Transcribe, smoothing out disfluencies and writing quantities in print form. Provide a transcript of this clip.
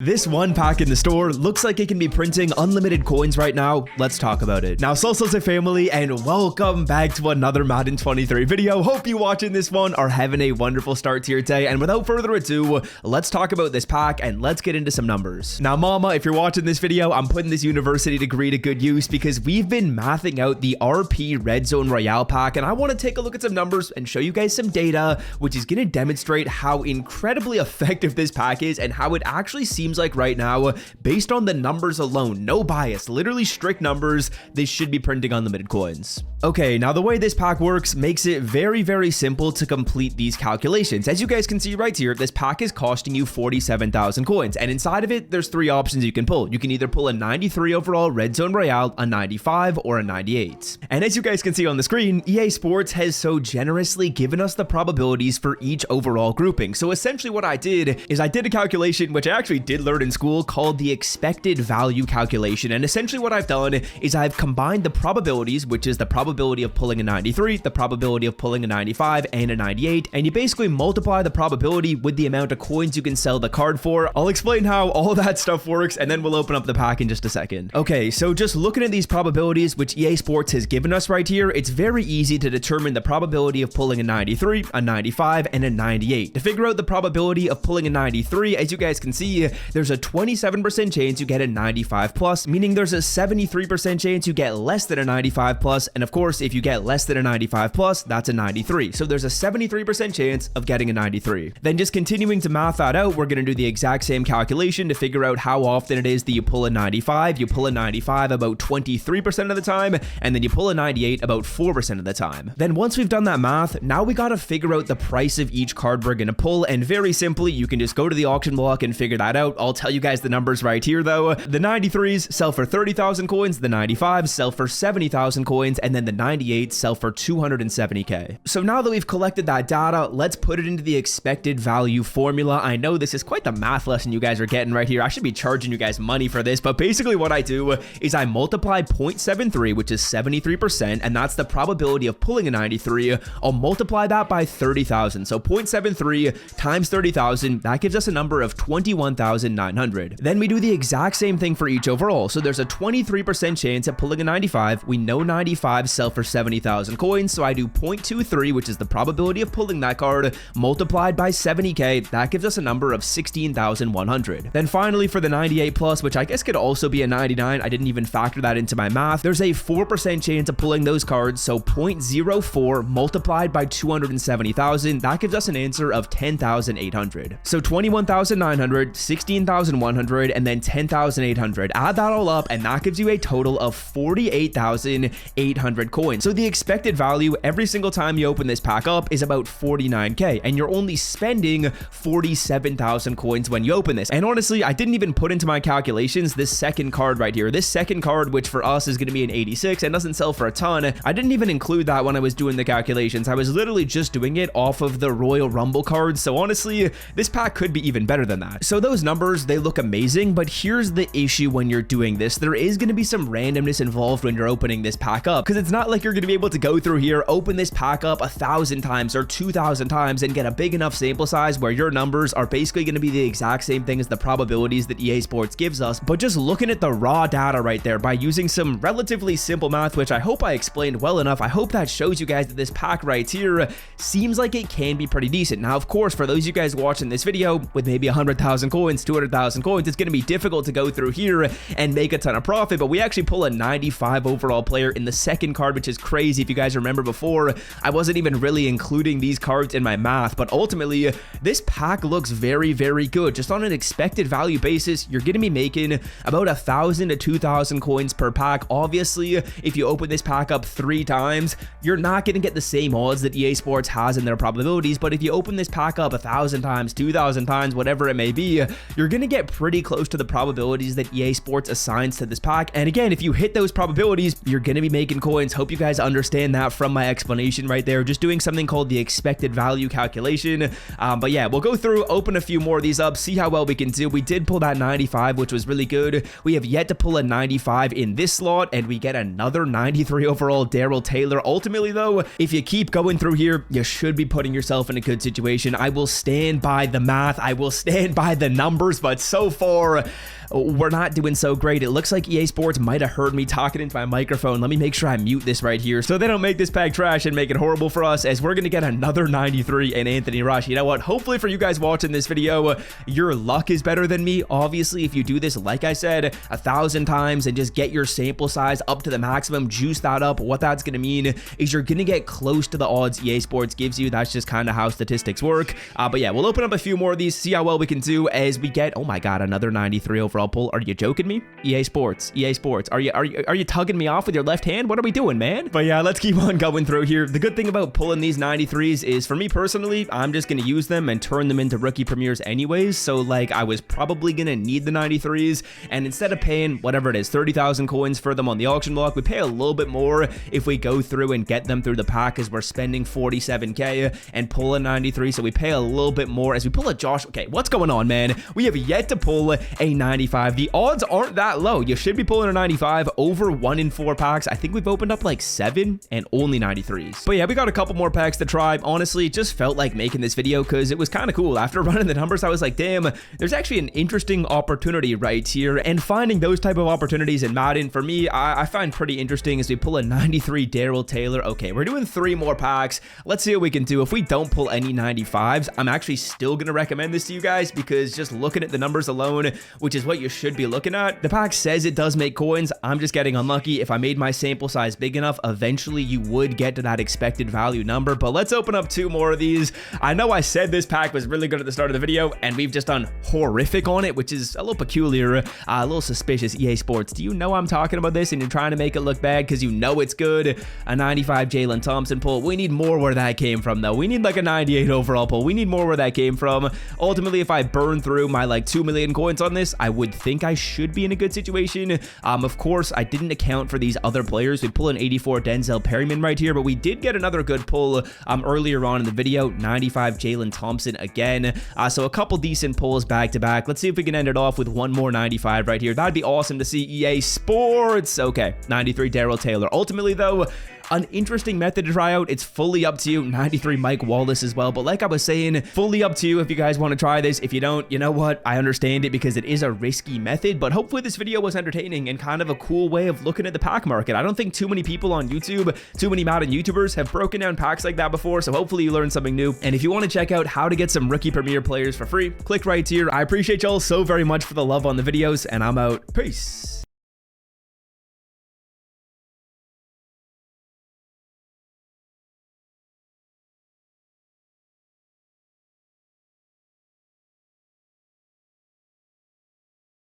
This one pack in the store looks like it can be printing unlimited coins right now. Let's talk about it. Now, Salsa family, and welcome back to another Madden 23 video. Hope you watching this one are having a wonderful start to your day. And without further ado, let's talk about this pack and let's get into some numbers. Now, mama, if you're watching this video, I'm putting this university degree to good use because we've been mathing out the RP Red Zone Royale pack, and I want to take a look at some numbers and show you guys some data, which is going to demonstrate how incredibly effective this pack is and how it actually seems like right now, based on the numbers alone, no bias, literally strict numbers, they should be printing unlimited coins. Okay, now the way this pack works makes it very, very simple to complete these calculations. As you guys can see right here, this pack is costing you 47,000 coins, and inside of it, there's three options you can pull. You can either pull a 93 overall Red Zone Royale, a 95, or a 98. And as you guys can see on the screen, EA Sports has so generously given us the probabilities for each overall grouping. So essentially what I did is I did a calculation, which I actually did learn in school, called the expected value calculation. And essentially what I've done is I've combined the probabilities, which is the probability of pulling a 93, the probability of pulling a 95, and a 98, and you basically multiply the probability with the amount of coins you can sell the card for. I'll explain how all that stuff works, and then we'll open up the pack in just a second. Okay, so just looking at these probabilities, which EA Sports has given us right here, it's very easy to determine the probability of pulling a 93, a 95, and a 98. To figure out the probability of pulling a 93, as you guys can see, there's a 27% chance you get a 95 plus, meaning there's a 73% chance you get less than a 95 plus, and of course, if you get less than a 95 plus, that's a 93. So there's a 73% chance of getting a 93. Then just continuing to math that out, we're going to do the exact same calculation to figure out how often it is that you pull a 95. You pull a 95 about 23% of the time, and then you pull a 98 about 4% of the time. Then once we've done that math, now we got to figure out the price of each card we're going to pull, and very simply, you can just go to the auction block and figure that out. I'll tell you guys the numbers right here though. The 93s sell for 30,000 coins, the 95s sell for 70,000 coins, and then the 98s sell for 270k. So now that we've collected that data, let's put it into the expected value formula. I know this is quite the math lesson you guys are getting right here. I should be charging you guys money for this, but basically what I do is I multiply 0.73, which is 73%, and that's the probability of pulling a 93. I'll multiply that by 30,000. So 0.73 times 30,000, that gives us a number of 21,900. Then we do the exact same thing for each overall. So there's a 23% chance at pulling a 95. We know 95 sell for 70,000 coins, so I do 0.23, which is the probability of pulling that card, multiplied by 70k. That gives us a number of 16,100. Then finally for the 98 plus, which I guess could also be a 99, I didn't even factor that into my math, there's a 4% chance of pulling those cards, so 0.04 multiplied by 270,000, that gives us an answer of 10,800. So 21,900, 16,100, and then 10,800. Add that all up, and that gives you a total of 48,800 coins. So the expected value every single time you open this pack up is about 49k, and you're only spending 47,000 coins when you open this. And honestly, I didn't even put into my calculations this second card right here. This second card, which for us is going to be an 86 and doesn't sell for a ton, I didn't even include that when I was doing the calculations. I was literally just doing it off of the Royal Rumble cards. So honestly, this pack could be even better than that. So those numbers, they look amazing, but here's the issue when you're doing this. There is going to be some randomness involved when you're opening this pack up, because it's not like you're going to be able to go through here, open this pack up 1,000 times or 2,000 times and get a big enough sample size where your numbers are basically going to be the exact same thing as the probabilities that EA Sports gives us. But just looking at the raw data right there by using some relatively simple math, which I hope I explained well enough, I hope that shows you guys that this pack right here seems like it can be pretty decent. Now, of course, for those of you guys watching this video with maybe 100,000 coins, 200,000 coins, it's going to be difficult to go through here and make a ton of profit, but we actually pull a 95 overall player in the second card, which is crazy. If you guys remember before, I wasn't even really including these cards in my math, but ultimately, this pack looks very, very good. Just on an expected value basis, you're going to be making about 1,000 to 2,000 coins per pack. Obviously, if you open this pack up 3 times, you're not going to get the same odds that EA Sports has in their probabilities, but if you open this pack up 1,000 times, 2,000 times, whatever it may be, you're going to get pretty close to the probabilities that EA Sports assigns to this pack. And again, if you hit those probabilities, you're going to be making coins. Hope you guys understand that from my explanation right there. Just doing something called the expected value calculation. But yeah, we'll go through, open a few more of these up, see how well we can do. We did pull that 95, which was really good. We have yet to pull a 95 in this slot, and we get another 93 overall Daryl Taylor. Ultimately though, if you keep going through here, you should be putting yourself in a good situation. I will stand by the math. I will stand by the numbers. numbers, but so far, we're not doing so great. It looks like EA Sports might have heard me talking into my microphone. Let me make sure I mute this right here so they don't make this pack trash and make it horrible for us, as we're going to get another 93 in Anthony Rush. You know what? Hopefully for you guys watching this video, your luck is better than me. Obviously, if you do this, like I said, 1,000 times and just get your sample size up to the maximum, juice that up, what that's going to mean is you're going to get close to the odds EA Sports gives you. That's just kind of how statistics work. But yeah, we'll open up a few more of these, see how well we can do as we get, oh my God, another 93 overall pull. Are you joking me? EA Sports, are you tugging me off with your left hand? What are we doing, man? But yeah, let's keep on going through here. The good thing about pulling these 93s is, for me personally, I'm just gonna use them and turn them into rookie premieres anyways. So like, I was probably gonna need the 93s, and instead of paying whatever it is, 30,000 coins for them on the auction block, we pay a little bit more if we go through and get them through the pack, as we're spending 47k and pull a 93. So we pay a little bit more as we pull a Josh. Okay, what's going on, man? We have yet to pull a 95. The odds aren't that low. You should be pulling a 95 over 1 in 4 packs. I think we've opened up like 7 and only 93s. But yeah, we got a couple more packs to try. Honestly, it just felt like making this video because it was kind of cool. After running the numbers, I was like, damn, there's actually an interesting opportunity right here. And finding those type of opportunities in Madden, for me, I find pretty interesting as we pull a 93 Daryl Taylor. Okay, we're doing 3 more packs. Let's see what we can do. If we don't pull any 95s, I'm actually still going to recommend this to you guys, because just looking at the numbers alone, which is what you should be looking at, the pack says it does make coins. I'm just getting unlucky. If I made my sample size big enough, eventually you would get to that expected value number. But let's open up 2 more of these. I know I said this pack was really good at the start of the video, and we've just done horrific on it, which is a little peculiar, a little suspicious. EA Sports, do you know I'm talking about this and you're trying to make it look bad because you know it's good? A 95 Jalen Thompson pull. We need more where that came from, though. We need like a 98 overall pull. We need more where that came from. Ultimately, if I burn through my like 2 million coins on this, I would think I should be in a good situation. Of course, I didn't account for these other players. We pull an 84 Denzel Perryman right here, but we did get another good pull earlier on in the video. 95 Jalen Thompson again. So a couple decent pulls back to back. Let's see if we can end it off with one more 95 right here. That'd be awesome to see. EA Sports. Okay, 93 Daryl Taylor. Ultimately, though, an interesting method to try out. It's fully up to you. 93 Mike Wallace as well. But like I was saying, fully up to you if you guys want to try this. If you don't, you know what? I understand it because it is a risky method. But hopefully this video was entertaining and kind of a cool way of looking at the pack market. I don't think too many people on YouTube, too many Madden YouTubers have broken down packs like that before. So hopefully you learned something new. And if you want to check out how to get some rookie premier players for free, click right here. I appreciate y'all so very much for the love on the videos, and I'm out. Peace.